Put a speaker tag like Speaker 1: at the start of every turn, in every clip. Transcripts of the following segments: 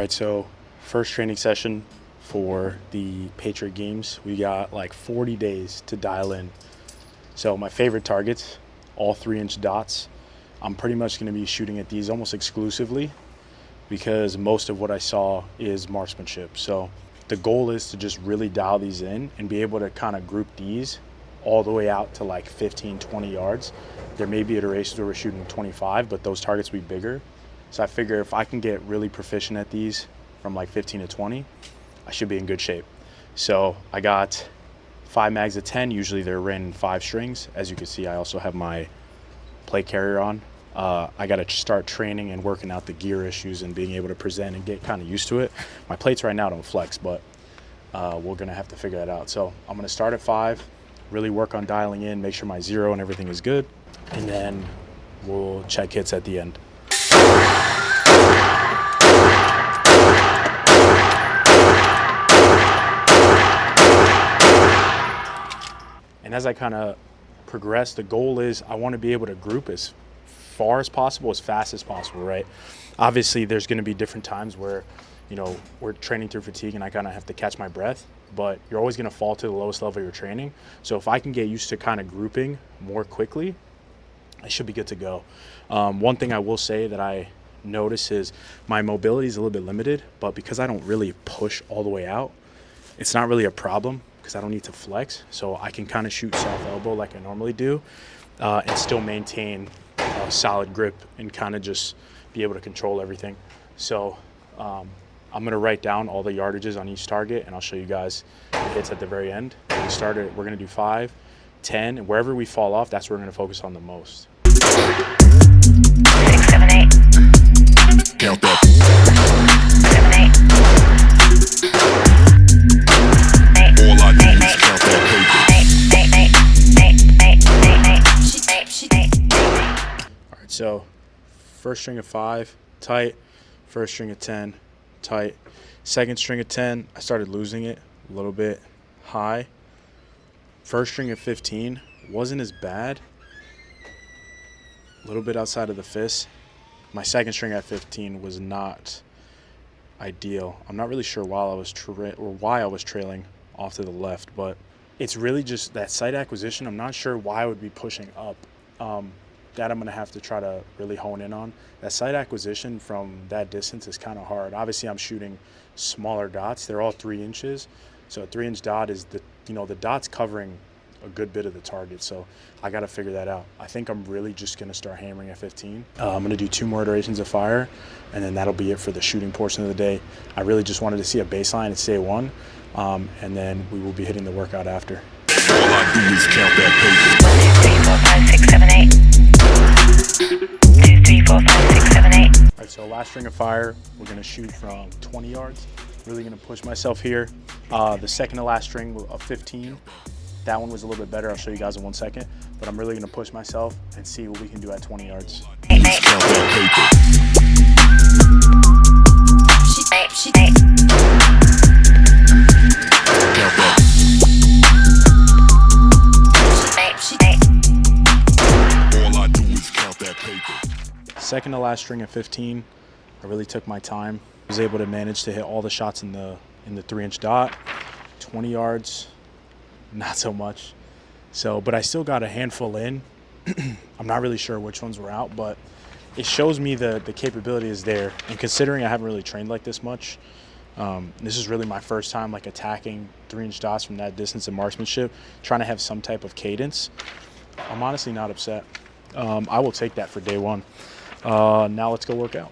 Speaker 1: right, so first training session for the Patriot Games. We got like 40 days to dial in. So my favorite targets, all 3-inch dots. I'm pretty much going to be shooting at these almost exclusively because most of what I saw is marksmanship. So the goal is to just really dial these in and be able to kind of group these all the way out to like 15, 20 yards. There may be iterations where we're shooting 25, but those targets will be bigger. So I figure if I can get really proficient at these from like 15 to 20, I should be in good shape. So I got 5 mags of 10. Usually they're in 5 strings. As you can see, I also have my plate carrier on. I got to start training and working out the gear issues and being able to present and get kind of used to it. My plates right now don't flex, but we're going to have to figure that out. So I'm going to start at 5, really work on dialing in, make sure my zero and everything is good, and then we'll check hits at the end. And as I kind of progress, the goal is I want to be able to group as far as possible, as fast as possible, right? Obviously, there's going to be different times where, you know, we're training through fatigue and I kind of have to catch my breath, but you're always going to fall to the lowest level of your training. So if I can get used to kind of grouping more quickly, I should be good to go. One thing I will say that I notice is my mobility is a little bit limited, but because I don't really push all the way out, it's not really a problem because I don't need to flex. So I can kind of shoot soft elbow like I normally do and still maintain a solid grip and kind of just be able to control everything. So I'm going to write down all the yardages on each target and I'll show you guys the hits at the very end. When we started, we're going to do 5, 10, and wherever we fall off, that's where we're going to focus on the most.
Speaker 2: 6, 7, 8.
Speaker 3: Count that.
Speaker 2: 7, 8.
Speaker 3: All I do is count that paper.
Speaker 1: All right, so first string of 5, tight. First string of 10, tight. Second string of 10, I started losing it a little bit high. First string of 15 wasn't as bad. A little bit outside of the fist. My second string at 15 was not ideal. I'm not really sure why I was trailing off to the left, but it's really just that sight acquisition. I'm not sure why I would be pushing up. That I'm going to have to try to really hone in on. That sight acquisition from that distance is kind of hard. Obviously, I'm shooting smaller dots. They're all 3 inches. So a 3-inch dot is the dot's covering a good bit of the target. So I got to figure that out. I think I'm really just going to start hammering at 15. I'm going to do 2 more iterations of fire, and then that'll be it for the shooting portion of the day. I really just wanted to see a baseline at say 1, and then we will be hitting the workout after.
Speaker 3: All I do is count that paper.
Speaker 2: 1, 2, 3, 4, 5, 6, 7, 8. 2, 3, 4, 5, 6, 7, 8.
Speaker 1: All right, so last string of fire, we're going to shoot from 20 yards. Really going to push myself here. The second to last string of 15, that one was a little bit better. I'll show you guys in 1 second. But I'm really going to push myself and see what we can do at 20 yards.
Speaker 3: Please count that paper.
Speaker 2: 8, 8.
Speaker 3: Count that.
Speaker 2: 8, 8.
Speaker 3: All I do is count that paper.
Speaker 1: Second to last string of 15, I really took my time. I was able to manage to hit all the shots in the 3-inch dot. 20 yards, not so much. So, but I still got a handful in. I'm not really sure which ones were out, but it shows me the capability is there. And considering I haven't really trained like this much, this is really my first time like attacking 3-inch dots from that distance in marksmanship, trying to have some type of cadence. I'm honestly not upset. I will take that for day 1. Now let's go work out.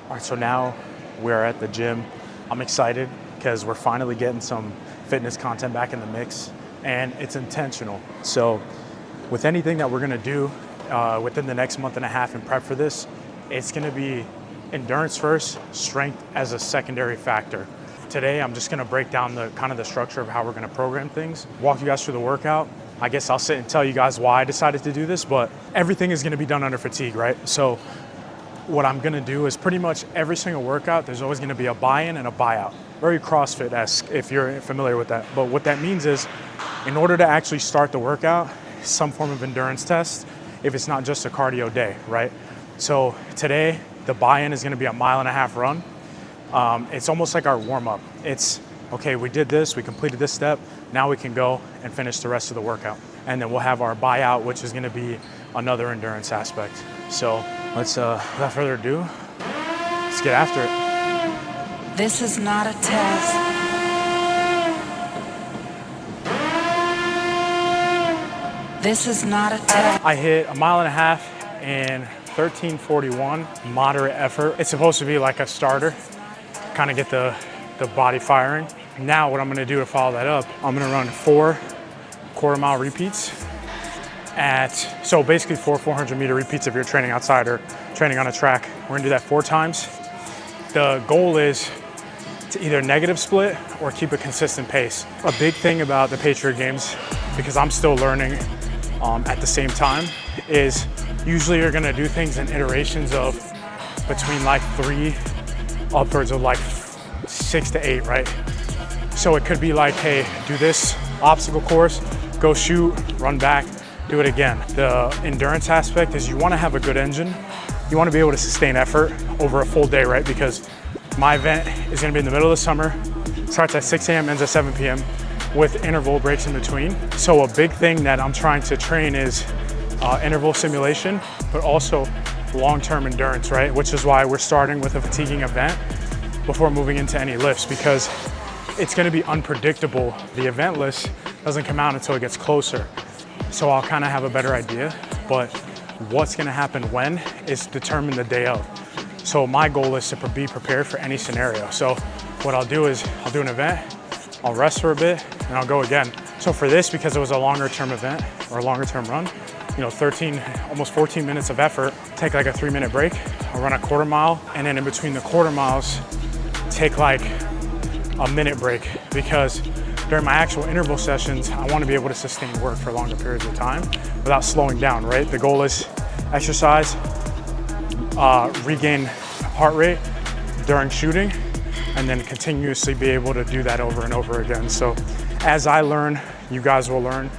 Speaker 1: All right, so now we're at the gym. I'm excited because we're finally getting some fitness content back in the mix, and it's intentional. So with anything that we're gonna do within the next month and a half in prep for this, it's gonna be endurance first, strength as a secondary factor. Today, I'm just gonna break down the kind of the structure of how we're gonna program things, walk you guys through the workout. I guess I'll sit and tell you guys why I decided to do this, but everything is gonna be done under fatigue, right? So what I'm gonna do is pretty much every single workout, there's always gonna be a buy-in and a buy-out. Very CrossFit-esque if you're familiar with that. But what that means is, in order to actually start the workout, some form of endurance test, if it's not just a cardio day, right? So today, the buy-in is gonna be a 1.5 mile run. It's almost like our warm-up. It's, okay, we did this, we completed this step, now we can go and finish the rest of the workout. And then we'll have our buyout, which is gonna be another endurance aspect. So let's, without further ado, let's get after it.
Speaker 2: This is not a test. This is not a test.
Speaker 1: I hit 1.5 miles in 13:41, moderate effort. It's supposed to be like a starter, kind of get the body firing. Now what I'm gonna do to follow that up, I'm gonna run 4 quarter-mile repeats so basically 4 400-meter repeats if you're training outside or training on a track. We're gonna do that 4 times. The goal is to either negative split or keep a consistent pace. A big thing about the Patriot Games, because I'm still learning at the same time, is usually you're gonna do things in iterations of between like 3 upwards of like 6 to 8, right? So it could be like, hey, do this obstacle course, go shoot, run back, do it again. The endurance aspect is you wanna have a good engine. You wanna be able to sustain effort over a full day, right? Because my event is gonna be in the middle of the summer, starts at 6 a.m., ends at 7 p.m. with interval breaks in between. So a big thing that I'm trying to train is interval simulation, but also long-term endurance, right? Which is why we're starting with a fatiguing event before moving into any lifts, because it's gonna be unpredictable. The event list doesn't come out until it gets closer. So I'll kind of have a better idea, but what's gonna happen when is determined the day of. So my goal is to be prepared for any scenario. So what I'll do is I'll do an event, I'll rest for a bit, and I'll go again. So for this, because it was a longer term event or a longer term run, you know, 13, almost 14 minutes of effort, take like a 3-minute break. I'll run a quarter mile, and then in between the quarter miles, take like a minute break, because during my actual interval sessions, I want to be able to sustain work for longer periods of time without slowing down, right? The goal is exercise, regain heart rate during shooting, and then continuously be able to do that over and over again. So as I learn, you guys will learn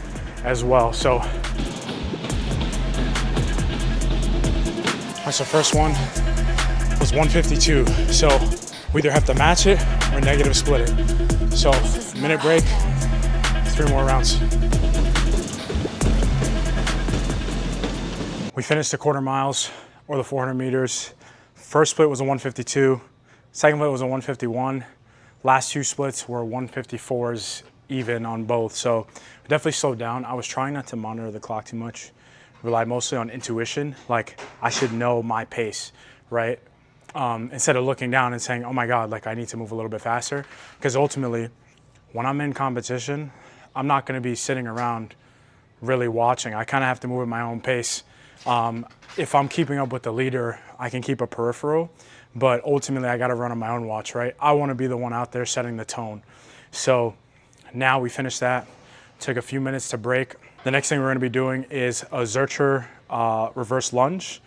Speaker 1: as well. So, that's the first one was 152. So we either have to match it or negative split it. So minute break, 3 more rounds. We finished the quarter miles or the 400 meters. First split was a 152. Second split was a 151. Last 2 splits were 154s even on both. So I definitely slowed down. I was trying not to monitor the clock too much. Rely mostly on intuition. Like, I should know my pace, right? Instead of looking down and saying, oh my God, like I need to move a little bit faster. Because ultimately, when I'm in competition, I'm not gonna be sitting around really watching. I kind of have to move at my own pace. If I'm keeping up with the leader, I can keep a peripheral, but ultimately I gotta run on my own watch, right? I wanna be the one out there setting the tone. So now we finished that, took a few minutes to break. The next thing we're gonna be doing is a Zercher reverse lunge,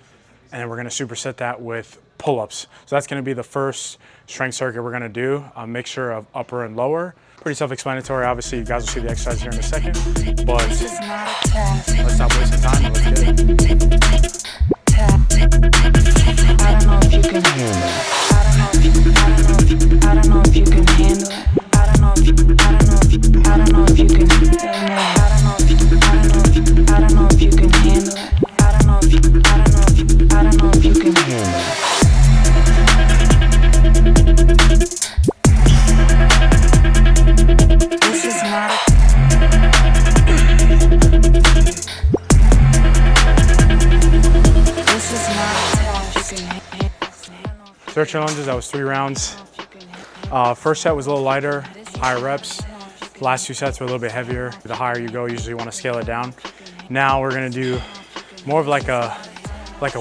Speaker 1: and then we're gonna superset that with pull-ups. So that's gonna be the first strength circuit we're gonna do, a mixture of upper and lower. Pretty self-explanatory. Obviously, you guys will see the exercise here in a second, but let's stop wasting time and let's get it.
Speaker 2: I don't know if you can handle it. I don't know if you can handle it. I don't know if you can handle it. I don't know if you can handle it. This is not a
Speaker 1: Zercher lunges, that was 3 rounds. First set was a little lighter, higher reps. Last 2 sets were a little bit heavier. The higher you go, usually you want to scale it down. Now we're gonna do more of like a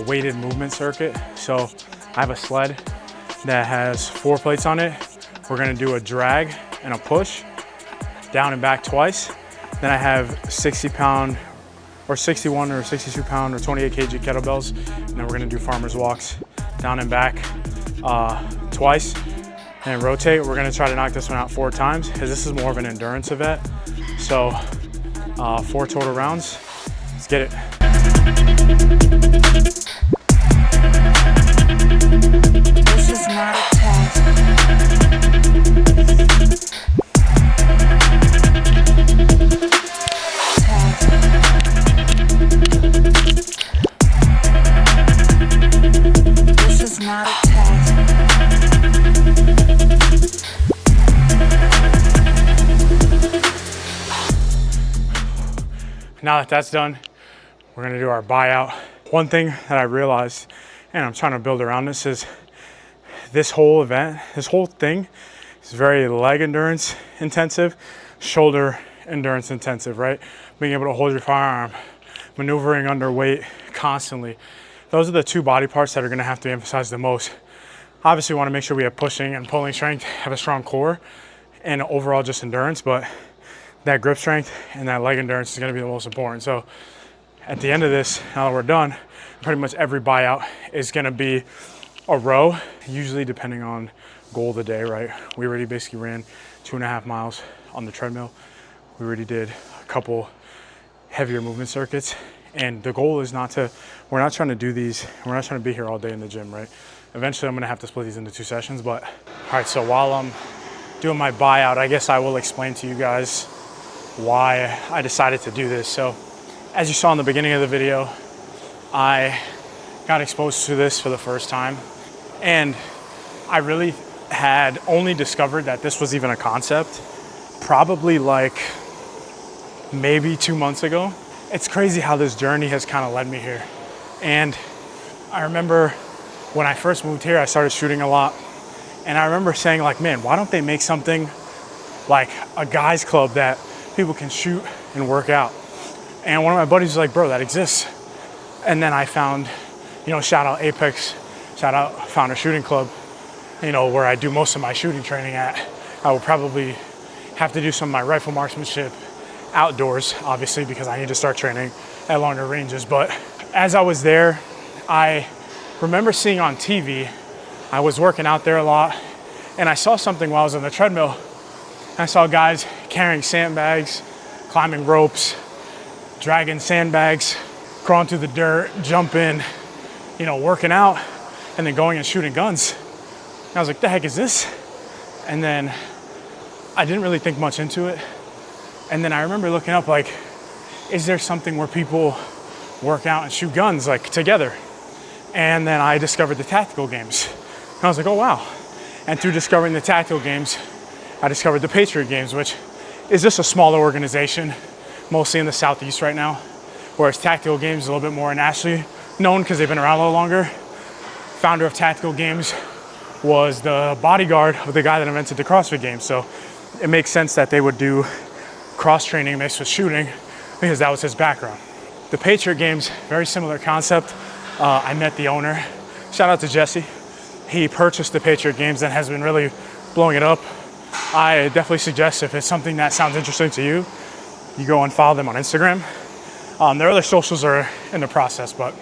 Speaker 1: weighted movement circuit. So I have a sled that has 4 plates on it. We're gonna do a drag and a push, down and back twice. Then I have 60-pound or 61 or 62-pound or 28 kg kettlebells. And then we're gonna do farmer's walks, down and back twice, and rotate. We're gonna try to knock this one out 4 times because this is more of an endurance event. So 4 total rounds. Let's get it.
Speaker 2: This is not a test. This is not a test.
Speaker 1: Now that that's done, we're gonna do our buyout. One thing that I realized, and I'm trying to build around this, is this whole event, this whole thing is very leg endurance intensive, shoulder endurance intensive, right? Being able to hold your firearm, maneuvering under weight constantly. Those are the two body parts that are gonna have to be emphasized the most. Obviously, we wanna make sure we have pushing and pulling strength, have a strong core, and overall just endurance, but that grip strength and that leg endurance is gonna be the most important. So at the end of this, now that we're done, pretty much every buyout is gonna be a row, usually depending on goal of the day, right? We already basically ran 2.5 miles on the treadmill. We already did a couple heavier movement circuits. And the goal is we're not trying to do these, we're not trying to be here all day in the gym, right? Eventually I'm gonna have to split these into 2 sessions, but all right, so while I'm doing my buyout, I guess I will explain to you guys why I decided to do this. So as you saw in the beginning of the video, I got exposed to this for the first time, and I really had only discovered that this was even a concept probably like maybe 2 months ago. It's crazy how this journey has kind of led me here. And I remember when I first moved here, I started shooting a lot, and I remember saying like, man, why don't they make something like a guys club that people can shoot and work out? And one of my buddies was like, bro, that exists. And then I found, shout out Apex, shout out Founder Shooting Club, where I do most of my shooting training at. I will probably have to do some of my rifle marksmanship outdoors, obviously, because I need to start training at longer ranges. But as I was there, I remember seeing on TV, I was working out there a lot, and I saw something while I was on the treadmill. I saw guys carrying sandbags, climbing ropes, dragging sandbags, crawling through the dirt, jumping, working out, and then going and shooting guns. And I was like, the heck is this? And then I didn't really think much into it. And then I remember looking up, like, is there something where people work out and shoot guns, like, together? And then I discovered the tactical games. And I was like, oh, wow. And through discovering the tactical games, I discovered the Patriot Games, which is just a smaller organization, mostly in the Southeast right now, whereas Tactical Games is a little bit more nationally known because they've been around a little longer. Founder of Tactical Games was the bodyguard of the guy that invented the CrossFit Games. So it makes sense that they would do cross-training mixed with shooting because that was his background. The Patriot Games, very similar concept. I met the owner. Shout out to Jesse. He purchased the Patriot Games and has been really blowing it up. I definitely suggest, if it's something that sounds interesting to you, you go and follow them on Instagram. Their other socials are in the process, but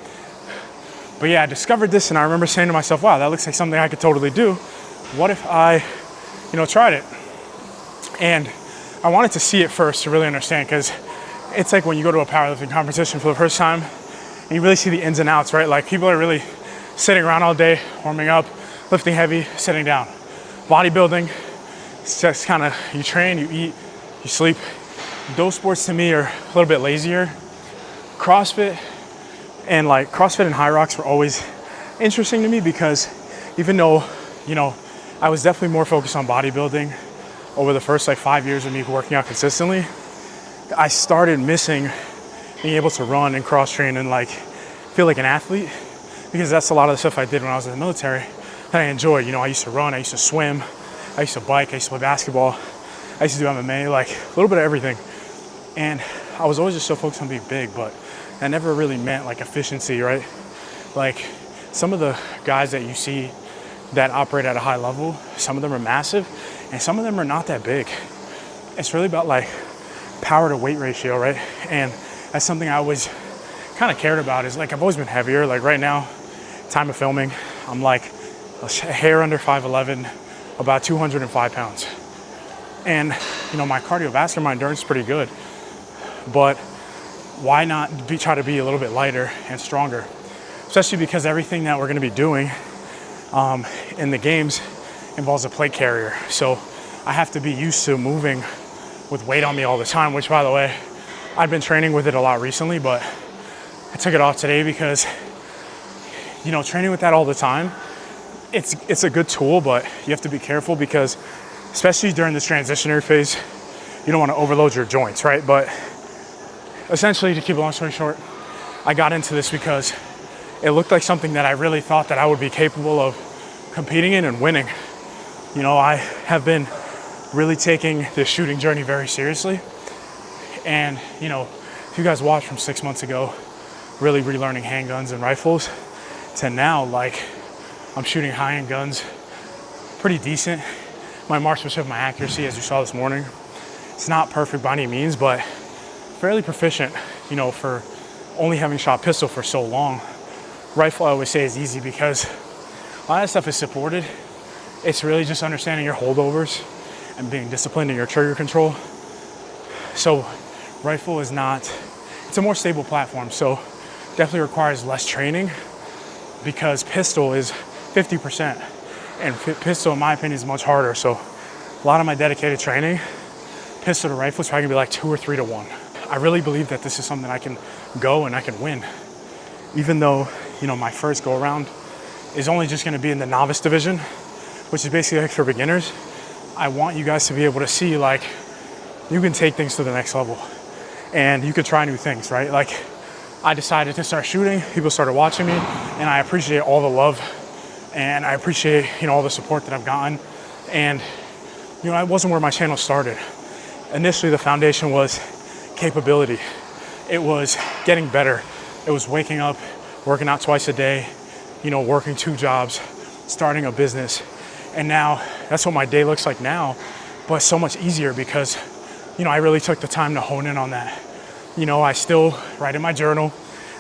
Speaker 1: yeah, I discovered this, and I remember saying to myself, wow, that looks like something I could totally do. What if I, tried it? And I wanted to see it first to really understand, because it's like when you go to a powerlifting competition for the first time, and you really see the ins and outs, right? Like, people are really sitting around all day, warming up, lifting heavy, sitting down. Bodybuilding, it's just kind of, you train, you eat, you sleep. Those sports to me are a little bit lazier. CrossFit and High Rocks were always interesting to me, because even though, I was definitely more focused on bodybuilding over the first 5 years of me working out consistently, I started missing being able to run and cross train and feel like an athlete, because that's a lot of the stuff I did when I was in the military that I enjoyed. I used to run, I used to swim, I used to bike, I used to play basketball, I used to do MMA, a little bit of everything. And I was always just so focused on being big, but that never really meant efficiency, right? Some of the guys that you see that operate at a high level, some of them are massive and some of them are not that big. It's really about power to weight ratio, right? And that's something I always kind of cared about, is I've always been heavier. Right now, time of filming, I'm a hair under 5'11", about 205 pounds. And, my cardiovascular, my endurance is pretty good, but why not try to be a little bit lighter and stronger? Especially because everything that we're gonna be doing in the games involves a plate carrier. So I have to be used to moving with weight on me all the time, which, by the way, I've been training with it a lot recently, but I took it off today because, you know, training with that all the time, it's a good tool, but you have to be careful because, especially during this transitionary phase, you don't want to overload your joints, right? But essentially, to keep a long story short, I got into this because it looked like something that I really thought that I would be capable of competing in and winning. You know, I have been really taking this shooting journey very seriously. And, you know, if you guys watched from 6 months ago, really relearning handguns and rifles, to now, like, I'm shooting high-end guns pretty decent. My marksmanship, my accuracy, as you saw this morning, it's not perfect by any means, but fairly proficient, you know, for only having shot pistol for so long. Rifle, I always say, is easy because a lot of stuff is supported. It's really just understanding your holdovers and being disciplined in your trigger control. So rifle is not, it's a more stable platform, so definitely requires less training because pistol is 50%. And pistol, in my opinion, is much harder. So a lot of my dedicated training, pistol to rifle, is probably gonna be like 2 or 3 to 1. I really believe that this is something I can go and I can win. Even though, you know, my first go around is only just gonna be in the novice division, which is basically like for beginners. I want you guys to be able to see, like, you can take things to the next level and you could try new things, right? Like, I decided to start shooting, people started watching me, and I appreciate all the love and I appreciate, you know, all the support that I've gotten. And, you know, it wasn't where my channel started. Initially, the foundation was capability. It was getting better. It was waking up, working out twice a day, you know, working 2 jobs, starting a business. And now that's what my day looks like now, but so much easier because, you know, I really took the time to hone in on that. You know, I still write in my journal.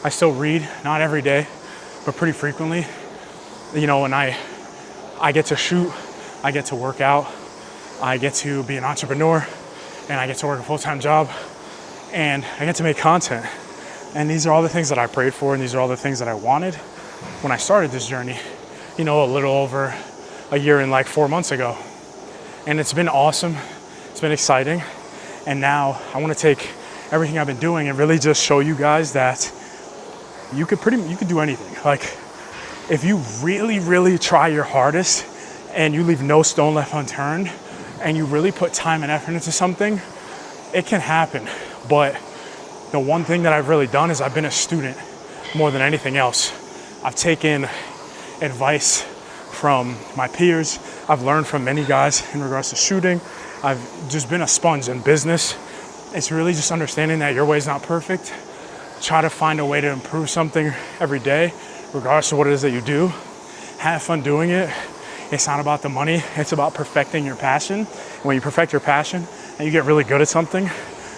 Speaker 1: I still read, not every day, but pretty frequently. You know, and I get to shoot, I get to work out, I get to be an entrepreneur, and I get to work a full-time job, and I get to make content. And these are all the things that I prayed for, and these are all the things that I wanted when I started this journey, you know, a little over a year and like 4 months ago. And it's been awesome, it's been exciting. And now I want to take everything I've been doing and really just show you guys that you could do anything. Like, if you really, really try your hardest and you leave no stone left unturned and you really put time and effort into something, it can happen. But the one thing that I've really done is I've been a student more than anything else. I've taken advice from my peers. I've learned from many guys in regards to shooting. I've just been a sponge in business. It's really just understanding that your way is not perfect. Try to find a way to improve something every day, regardless of what it is that you do. Have fun doing it. It's not about the money, it's about perfecting your passion. When you perfect your passion and you get really good at something,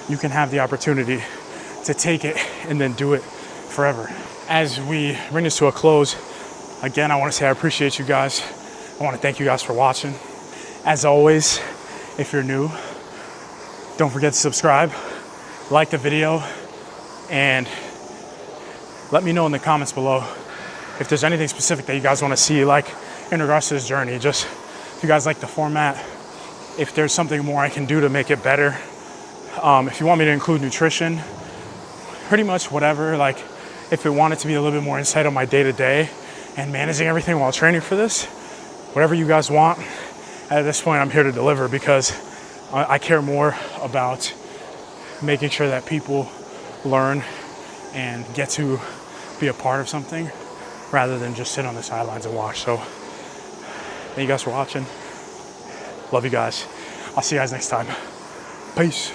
Speaker 1: you can have the opportunity to take it and then do it forever. As we bring this to a close, again, I want to say I appreciate you guys. I want to thank you guys for watching. As always, if you're new, don't forget to subscribe, like the video, and let me know in the comments below if there's anything specific that you guys want to see, like in regards to this journey. Just if you guys like the format, if there's something more I can do to make it better. If you want me to include nutrition, pretty much whatever. Like, if you want it to be a little bit more insight on my day-to-day and managing everything while training for this, whatever you guys want, at this point I'm here to deliver because I care more about making sure that people learn and get to be a part of something rather than just sit on the sidelines and watch. So thank you guys for watching. Love you guys. I'll see you guys next time. Peace.